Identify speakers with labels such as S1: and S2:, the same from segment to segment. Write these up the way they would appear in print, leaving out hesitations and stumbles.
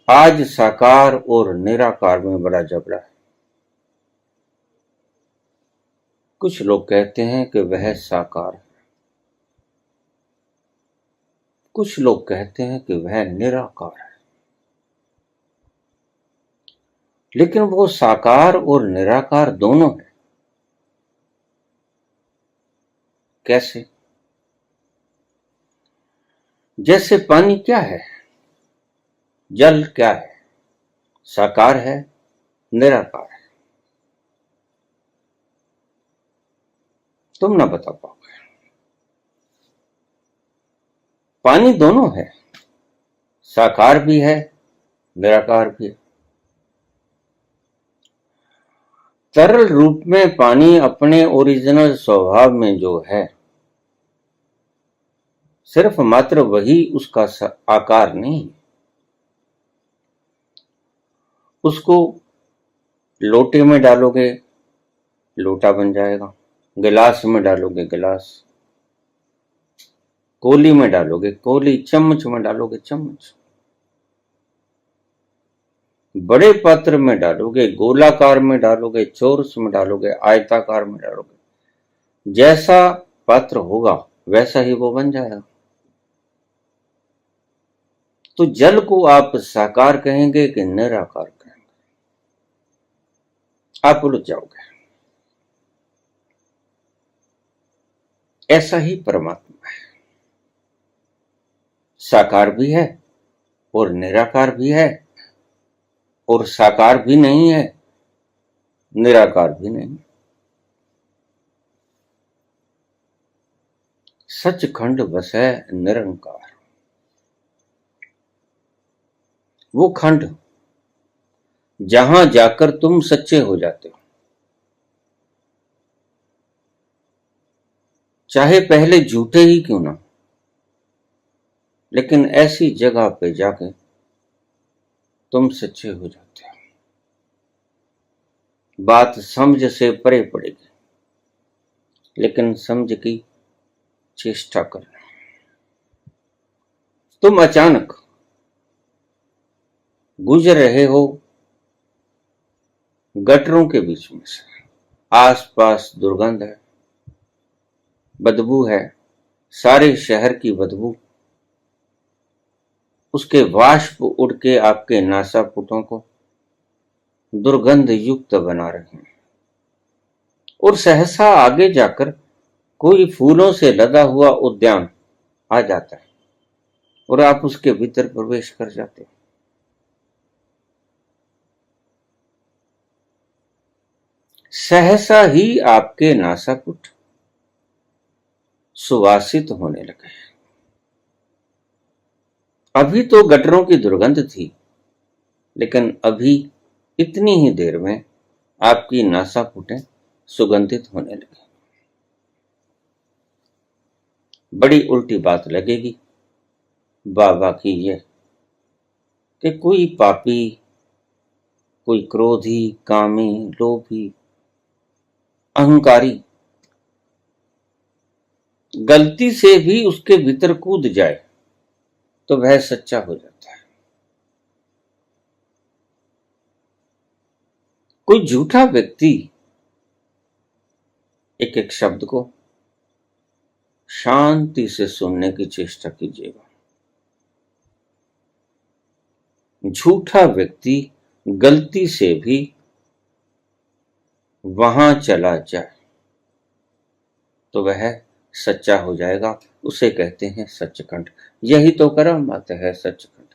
S1: आज साकार और निराकार में बड़ा झगड़ा है। कुछ लोग कहते हैं कि वह साकार है, कुछ लोग कहते हैं कि वह निराकार है। लेकिन वो साकार और निराकार दोनों है। कैसे? जैसे पानी क्या है, जल क्या है, साकार है, निराकार है। तुम ना बता पाओगे। पानी दोनों है, साकार भी है, निराकार भी है। तरल रूप में पानी अपने ओरिजिनल स्वभाव में जो है, सिर्फ मात्र वही उसका आकार नहीं। उसको लोटे में डालोगे, लोटा बन जाएगा। गिलास में डालोगे, गिलास। कोली में डालोगे, कोली। चम्मच में डालोगे, चम्मच। बड़े पात्र में डालोगे, गोलाकार में डालोगे, चौरस में डालोगे, आयताकार में डालोगे। जैसा पात्र होगा वैसा ही वो बन जाएगा। तो जल को आप साकार कहेंगे कि निराकार कहेंगे? आप उलझ जाओगे। ऐसा ही परमात्मा है, साकार भी है और निराकार भी है, और साकार भी नहीं है, निराकार भी नहीं। सचखंड बसै निरंकार। वो खंड जहां जाकर तुम सच्चे हो जाते हो, चाहे पहले झूठे ही क्यों ना, लेकिन ऐसी जगह पे जाके तुम सच्चे हो जाते हो। बात समझ से परे पड़ेगी, लेकिन समझ की चेष्टा करना। तुम अचानक गुजर रहे हो गटरों के बीच में से, आसपास दुर्गंध है, बदबू है, सारे शहर की बदबू। उसके वाष्प उड़ के आपके नासापुटों को दुर्गंध युक्त बना रहे हैं। और सहसा आगे जाकर कोई फूलों से लदा हुआ उद्यान आ जाता है और आप उसके भीतर प्रवेश कर जाते हो। सहसा ही आपके नासापुट सुवासित होने लगे। अभी तो गटरों की दुर्गंध थी, लेकिन अभी इतनी ही देर में आपकी नासापुटें सुगंधित होने लगी। बड़ी उल्टी बात लगेगी बाबा की ये कि कोई पापी, कोई क्रोधी, कामी, लोभी, अहंकारी गलती से भी उसके भीतर कूद जाए तो वह सच्चा हो जाता है। कोई झूठा व्यक्ति एक एक शब्द को शांति से सुनने की चेष्टा कीजिएगा। झूठा व्यक्ति गलती से भी वहां चला जाए तो वह सच्चा हो जाएगा। उसे कहते हैं सचखंड। यही तो कर्म आता है, सचखंड।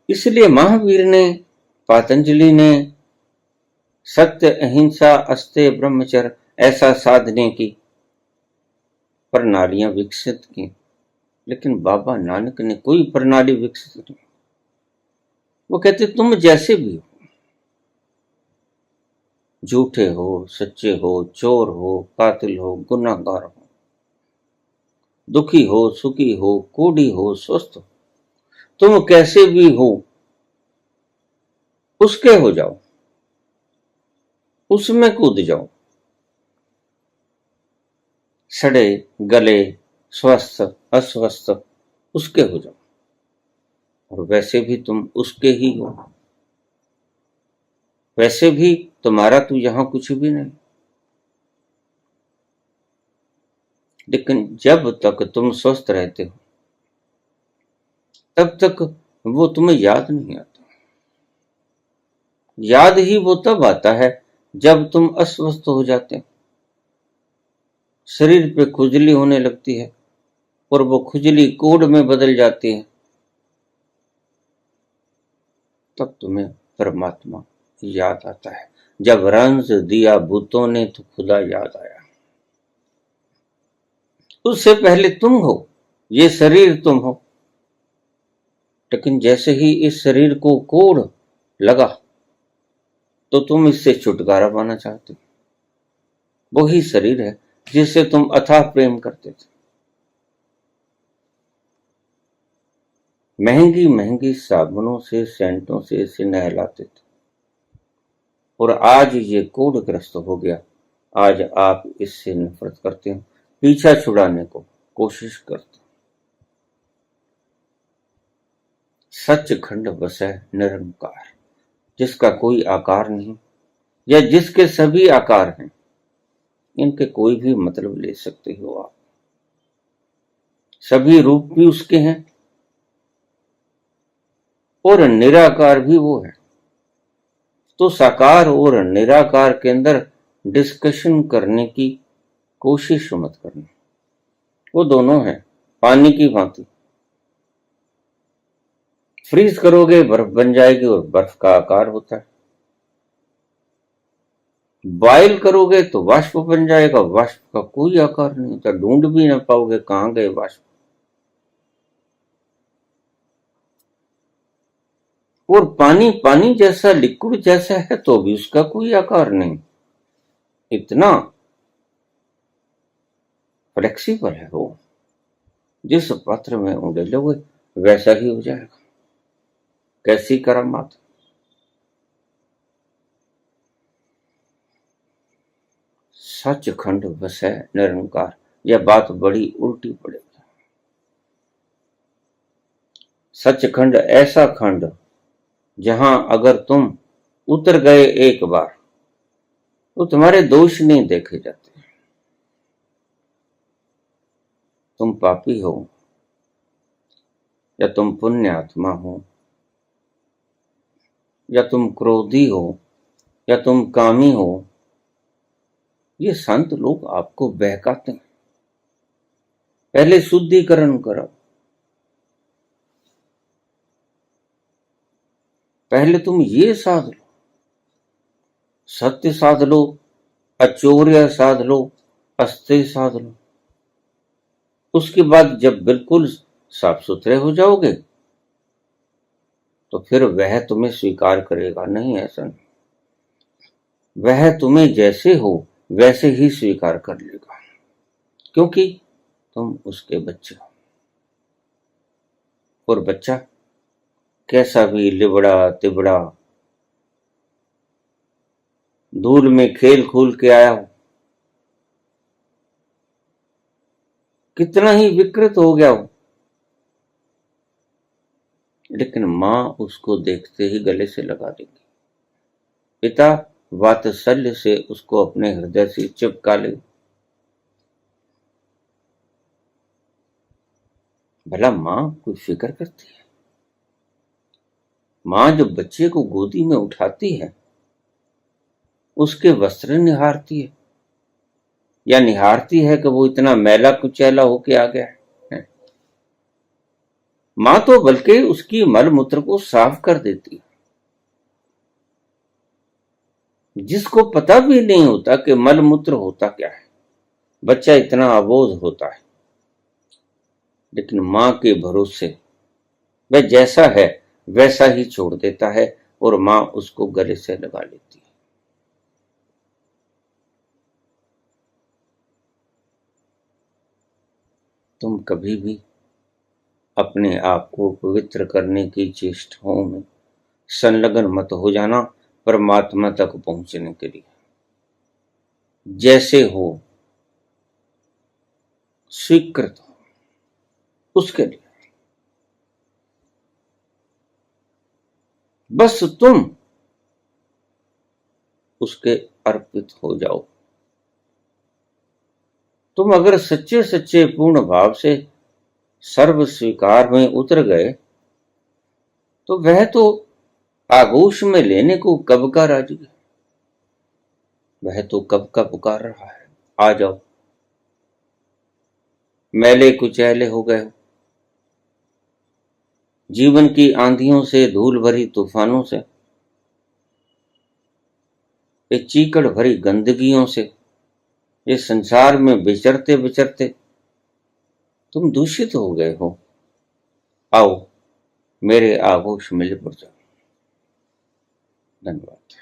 S1: इसलिए महावीर ने, पातंजलि ने सत्य, अहिंसा, अस्तेय, ब्रह्मचर्य ऐसा साधने की प्रणालियां विकसित की, लेकिन बाबा नानक ने कोई प्रणाली विकसित नहीं। वो कहते तुम जैसे भी हो, झूठे हो, सच्चे हो, चोर हो, कातिल हो, गुनाहगार हो, दुखी हो, सुखी हो, कोढ़ी हो, स्वस्थ हो, तुम कैसे भी हो, उसके हो जाओ, उसमें कूद जाओ। सड़े गले, स्वस्थ अस्वस्थ उसके हो जाओ, और वैसे भी तुम उसके ही हो। वैसे भी तुम्हारा तो यहां कुछ भी नहीं, लेकिन जब तक तुम स्वस्थ रहते हो तब तक वो तुम्हें याद नहीं आता। याद ही वो तब आता है जब तुम अस्वस्थ हो जाते हो, शरीर पे खुजली होने लगती है और वो खुजली कोढ़ में बदल जाती है, तब तुम्हें परमात्मा याद आता है। जब रंज दिया भूतों ने तो खुदा याद आया। उससे पहले तुम हो, ये शरीर तुम हो, लेकिन जैसे ही इस शरीर को कोढ़ लगा तो तुम इससे छुटकारा पाना चाहते हो। वही शरीर है जिससे तुम अथाह प्रेम करते थे, महंगी महंगी साबुनों से सेंटों से इसे नहलाते थे, और आज ये कोढ़ग्रस्त हो गया। आज आप इससे नफरत करते हो, पीछा छुड़ाने को कोशिश करते हो। सचखंड बसै निरंकार, जिसका कोई आकार नहीं या जिसके सभी आकार हैं, इनके कोई भी मतलब ले सकते हो आप। सभी रूप भी उसके हैं और निराकार भी वो है। तो साकार और निराकार के अंदर डिस्कशन करने की कोशिश मत करना। वो दोनों हैं पानी की भांति। फ्रीज करोगे बर्फ बन जाएगी और बर्फ का आकार होता है। बॉयल करोगे तो वाष्प बन जाएगा, वाष्प का कोई आकार नहीं होता, ढूंढ भी ना पाओगे कहां गए वाष्प। और पानी पानी जैसा लिक्विड जैसा है तो भी उसका कोई आकार नहीं, इतना फ्लेक्सिबल है वो। जिस पात्र में उंडेलोगे वैसा ही हो जाएगा। कैसी करामात। सचखंड बसै निरंकार, यह बात बड़ी उल्टी पड़ेगी। सचखंड ऐसा खंड जहां अगर तुम उतर गए एक बार तो तुम्हारे दोष नहीं देखे जाते। तुम पापी हो या तुम पुण्य आत्मा हो, या तुम क्रोधी हो या तुम कामी हो, ये संत लोग आपको बहकाते हैं। पहले शुद्धिकरण करो, पहले तुम ये साध लो, सत्य साध लो, अचौर्य साध लो, अस्तेय साध लो। उसके बाद जब बिल्कुल साफ सुथरे हो जाओगे तो फिर वह तुम्हें स्वीकार करेगा नहीं, ऐसा नहीं। वह तुम्हें जैसे हो वैसे ही स्वीकार कर लेगा, क्योंकि तुम उसके बच्चे हो। और बच्चा कैसा भी लिबड़ा तिबड़ा धूल में खेल खूल के आया हो, कितना ही विकृत हो गया हो, लेकिन मां उसको देखते ही गले से लगा देगी। पिता वात्सल्य से उसको अपने हृदय से चिपका ले। भला मां कोई फिक्र करती है? मां जब बच्चे को गोदी में उठाती है उसके वस्त्र निहारती है, या निहारती है कि वो इतना मैला कुचैला होके आ गया है? मां तो बल्कि उसकी मल मूत्र को साफ कर देती है। जिसको पता भी नहीं होता कि मल मूत्र होता क्या है, बच्चा इतना अबोध होता है, लेकिन मां के भरोसे वह जैसा है वैसा ही छोड़ देता है और मां उसको गले से लगा लेती है। तुम कभी भी अपने आप को पवित्र करने की चेष्टाओं में संलग्न मत हो जाना परमात्मा तक पहुंचने के लिए। जैसे हो स्वीकृत हो, उसके लिए बस तुम उसके अर्पित हो जाओ। तुम अगर सच्चे सच्चे पूर्ण भाव से सर्व स्वीकार में उतर गए तो वह तो आगोश में लेने को कब का राजी है, वह तो कब का पुकार रहा है, आ जाओ। मैले कुचैले हो गए हो, जीवन की आंधियों से, धूल भरी तूफानों से, ये चीकड़ भरी गंदगियों से, ये संसार में विचरते विचरते तुम दूषित हो गए हो। आओ मेरे आगोश में लिपट जाओ। धन्यवाद।